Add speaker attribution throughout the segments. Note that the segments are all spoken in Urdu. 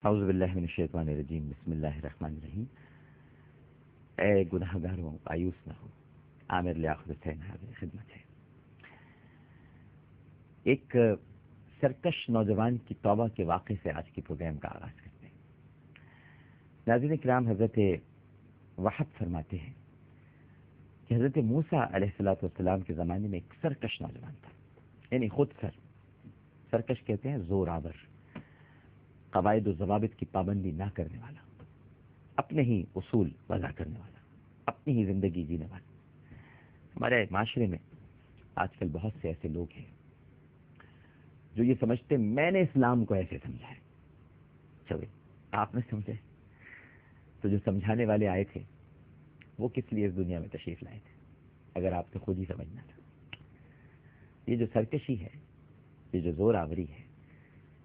Speaker 1: اعوذ باللہ من الشیطان الرجیم، بسم اللہ الرحمن الرحیم۔ اے گناہگاروں مایوس نہ ہو، عامر لیاقت حسین حاضر خدمت ہے۔ ایک سرکش نوجوان کی توبہ کے واقعے سے آج کی پروگرام کا آغاز کرتے ہیں۔ ناظرین کرام، حضرت وہب فرماتے ہیں کہ حضرت موسیٰ علیہ السلام کے زمانے میں ایک سرکش نوجوان تھا، یعنی خود سرکش کہتے ہیں زور آور، قواعد و ضوابط کی پابندی نہ کرنے والا، اپنے ہی اصول وضع کرنے والا، اپنی ہی زندگی جینے والا۔ ہمارے معاشرے میں آج کل بہت سے ایسے لوگ ہیں جو یہ سمجھتے میں نے اسلام کو ایسے سمجھا ہے۔ چلے آپ نے سمجھے تو جو سمجھانے والے آئے تھے وہ کس لیے اس دنیا میں تشریف لائے تھے اگر آپ کو خود ہی سمجھنا تھا؟ یہ جو سرکشی ہے، یہ جو زور آوری ہے،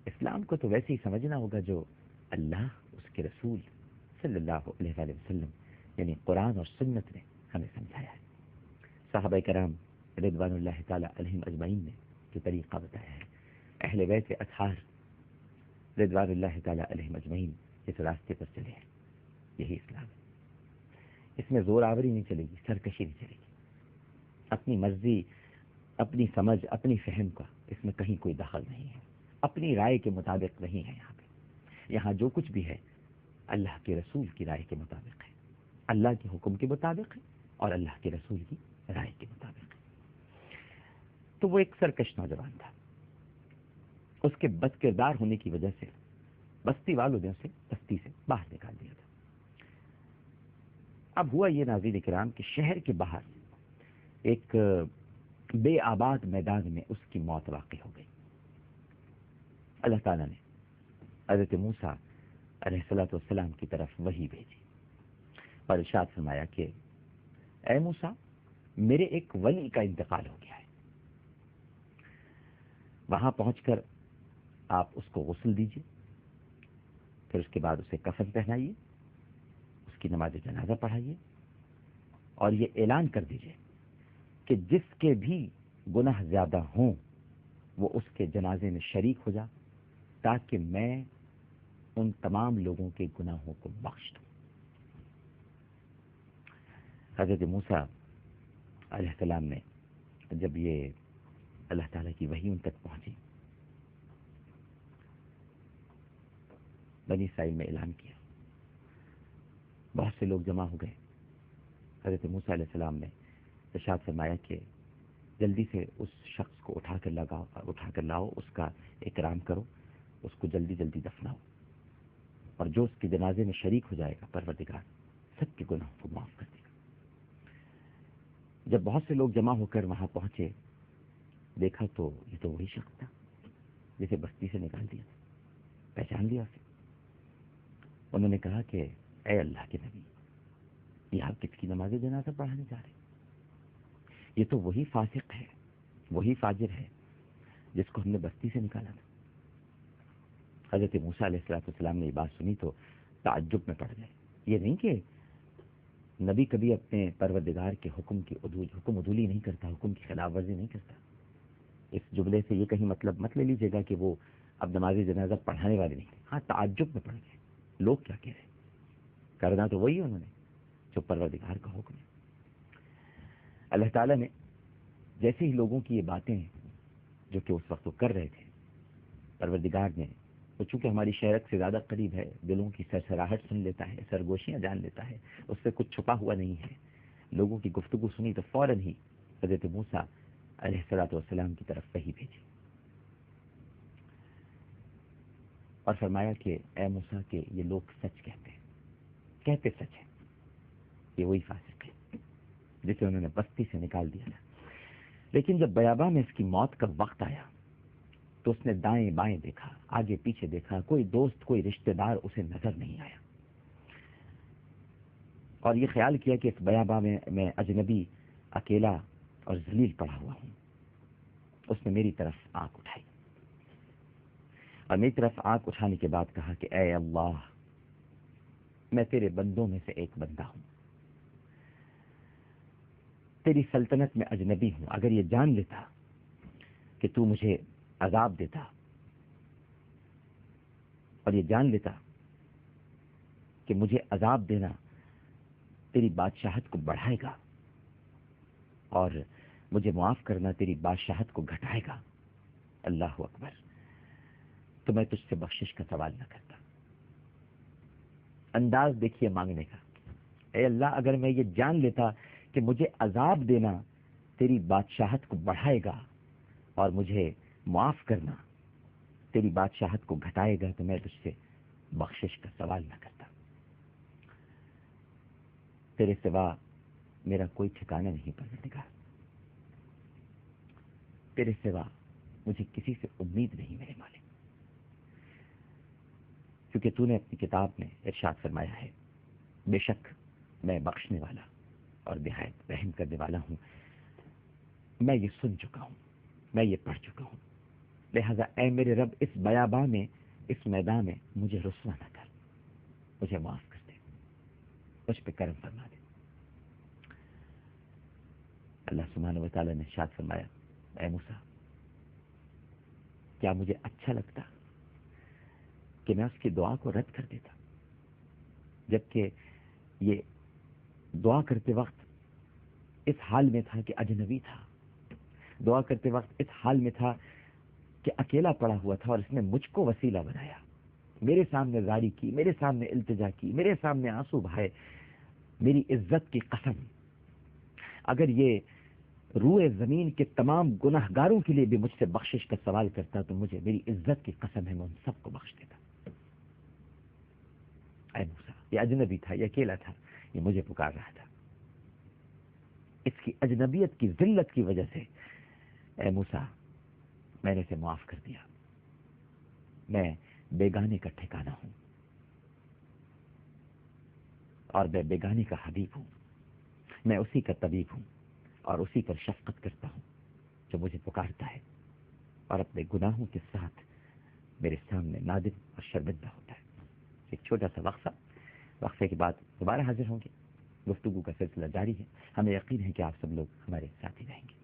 Speaker 1: اسلام کو تو ویسے ہی سمجھنا ہوگا جو اللہ، اس کے رسول صلی اللہ علیہ وآلہ وسلم یعنی قرآن اور سنت نے ہمیں سمجھایا ہے۔ صحابہ کرام رضوان اللہ تعالی علیہم اجمعین نے جو طریقہ بتایا ہے، اہل بیت اطہار رضوان اللہ تعالی علیہم اجمعین اس راستے پر چلے ہیں، یہی اسلام ہے۔ اس میں زور آوری نہیں چلے گی، سرکشی نہیں چلے گی، اپنی مرضی، اپنی سمجھ، اپنی فہم کا اس میں کہیں کوئی دخل نہیں ہے، اپنی رائے کے مطابق نہیں ہے۔ یہاں جو کچھ بھی ہے اللہ کے رسول کی رائے کے مطابق ہے، اللہ کے حکم کے مطابق ہے اور اللہ کے رسول کی رائے کے مطابق ہے۔ تو وہ ایک سرکش نوجوان تھا، اس کے بد کردار ہونے کی وجہ سے بستی والوں نے اسے بستی سے باہر نکال دیا تھا۔ اب ہوا یہ ناظرین کرام کہ شہر کے باہر ایک بے آباد میدان میں اس کی موت واقع ہو گئی۔ اللہ تعالیٰ نے حضرت موسیٰ علیہ السلام کی طرف وحی بھیجی اور ارشاد فرمایا کہ اے موسیٰ، میرے ایک ولی کا انتقال ہو گیا ہے، وہاں پہنچ کر آپ اس کو غسل دیجیے، پھر اس کے بعد اسے کفن پہنائیے، اس کی نماز جنازہ پڑھائیے اور یہ اعلان کر دیجیے کہ جس کے بھی گناہ زیادہ ہوں وہ اس کے جنازے میں شریک ہو جا، تاکہ میں ان تمام لوگوں کے گناہوں کو بخش دوں۔ حضرت موسیٰ علیہ السلام نے جب یہ اللہ تعالیٰ کی وحی ان تک پہنچی، بنی اسرائیل میں اعلان کیا، بہت سے لوگ جمع ہو گئے۔ حضرت موسیٰ علیہ السلام نے ارشاد فرمایا کہ جلدی سے اس شخص کو اٹھا کر لاؤ، اس کا اکرام کرو، اس کو جلدی جلدی دفناؤ، اور جو اس کے جنازے میں شریک ہو جائے گا پروردگار سب کے گناہوں کو معاف کر دے گا۔ جب بہت سے لوگ جمع ہو کر وہاں پہنچے، دیکھا تو یہ تو وہی شخص تھا جسے بستی سے نکال دیا، پہچان لیا اسے۔ انہوں نے کہا کہ اے اللہ کے نبی، یہ آپ کس کی نماز جنازہ پڑھانے جا رہے ہیں؟ یہ تو وہی فاسق ہے، وہی فاجر ہے جس کو ہم نے بستی سے نکالا تھا۔ حضرت موسیٰ علیہ السلام نے یہ بات سنی تو تعجب میں پڑ گئے۔ یہ نہیں کہ نبی کبھی اپنے پروردگار کے حکم عدولی نہیں کرتا، حکم کی خلاف ورزی نہیں کرتا۔ اس جملے سے یہ کہیں مطلب مت لے لیجیے گا کہ وہ اب نماز جنازہ پڑھانے والے نہیں۔ ہاں، تعجب میں پڑ گئے، لوگ کیا کہہ رہے ہیں، کرنا تو وہی انہوں نے جو پروردگار کا حکم ہے۔ اللہ تعالیٰ نے جیسے ہی لوگوں کی یہ باتیں جو کہ اس وقت وہ کر رہے تھے، پروردگار نے، وہ چونکہ ہماری شہرت سے زیادہ قریب ہے، دلوں کی سرسراہٹ سن لیتا ہے، سرگوشیاں جان لیتا ہے، اس سے کچھ چھپا ہوا نہیں ہے۔ لوگوں کی گفتگو سنی تو فوراً ہی حضرت موسیٰ علیہ السلام کی طرف وحی بھیجی اور فرمایا کہ اے موسیٰ، کہ یہ لوگ سچ کہتے سچ ہیں، یہ وہی فاسق ہے جسے انہوں نے بستی سے نکال دیا تھا۔ لیکن جب بیاباں میں اس کی موت کا وقت آیا تو اس نے دائیں بائیں دیکھا، آگے پیچھے دیکھا، کوئی دوست، کوئی رشتہ دار اسے نظر نہیں آیا، اور یہ خیال کیا کہ اس بیاباں میں اجنبی، اکیلا اور ذلیل پڑا ہوا ہوں۔ اس نے میری طرف آنکھ اٹھائی اور میری طرف آنکھ اٹھانے کے بعد کہا کہ اے اللہ، میں تیرے بندوں میں سے ایک بندہ ہوں، تیری سلطنت میں اجنبی ہوں۔ اگر یہ جان لیتا کہ تو مجھے عذاب دیتا اور یہ جان لیتا کہ مجھے عذاب دینا تیری بادشاہت کو بڑھائے گا اور مجھے معاف کرنا تیری بادشاہت کو گھٹائے گا. اللہ اکبر. تو میں تجھ سے بخشش کا سوال نہ کرتا. انداز دیکھیے مانگنے کا. اے اللہ اگر میں یہ جان لیتا کہ مجھے عذاب دینا تیری بادشاہت کو بڑھائے گا اور مجھے معاف کرنا تیری بادشاہت کو گھٹائے گا تو میں تجھ سے بخشش کا سوال نہ کرتا. تیرے سوا میرا کوئی ٹھکانہ نہیں پروردگار. تیرے سوا مجھے کسی سے امید نہیں میرے مالک. کیونکہ تو نے اپنی کتاب میں ارشاد فرمایا ہے بے شک میں بخشنے والا اور نہایت رحم کرنے والا ہوں. میں یہ سن چکا ہوں, میں یہ پڑھ چکا ہوں. لہذا اے میرے رب اس بیاباں میں, اس میدان میں مجھے رسوا نہ کر, مجھے معاف کر دے, مجھ پہ کرم فرما دے. اللہ سبحانہ و تعالیٰ نے ارشاد فرمایا اے موسیٰ کیا مجھے اچھا لگتا کہ میں اس کی دعا کو رد کر دیتا, جبکہ یہ دعا کرتے وقت اس حال میں تھا کہ اجنبی تھا, دعا کرتے وقت اس حال میں تھا کہ اکیلا پڑا ہوا تھا, اور اس نے مجھ کو وسیلہ بنایا, میرے سامنے زاری کی, میرے سامنے التجا کی, میرے سامنے آنسو بہائے. میری عزت کی قسم اگر یہ روئے زمین کے تمام گناہ گاروں کے لیے بھی مجھ سے بخشش کا سوال کرتا تو مجھے میری عزت کی قسم ہے میں ان سب کو بخش دیتا. اے موسیٰ یہ اجنبی تھا, یہ اکیلا تھا, یہ مجھے پکار رہا تھا. اس کی اجنبیت کی ذلت کی وجہ سے اے موسیٰ میں نے اسے معاف کر دیا. میں بیگانے کا ٹھکانہ ہوں اور میں بیگانے کا حبیب ہوں. میں اسی کا طبیب ہوں اور اسی پر شفقت کرتا ہوں جو مجھے پکارتا ہے اور اپنے گناہوں کے ساتھ میرے سامنے نادم اور شرمندہ ہوتا ہے. ایک چھوٹا سا وقفہ, وقفے کے بعد دوبارہ حاضر ہوں گے. گفتگو کا سلسلہ جاری ہے. ہمیں یقین ہے کہ آپ سب لوگ ہمارے ساتھ ہی رہیں گے.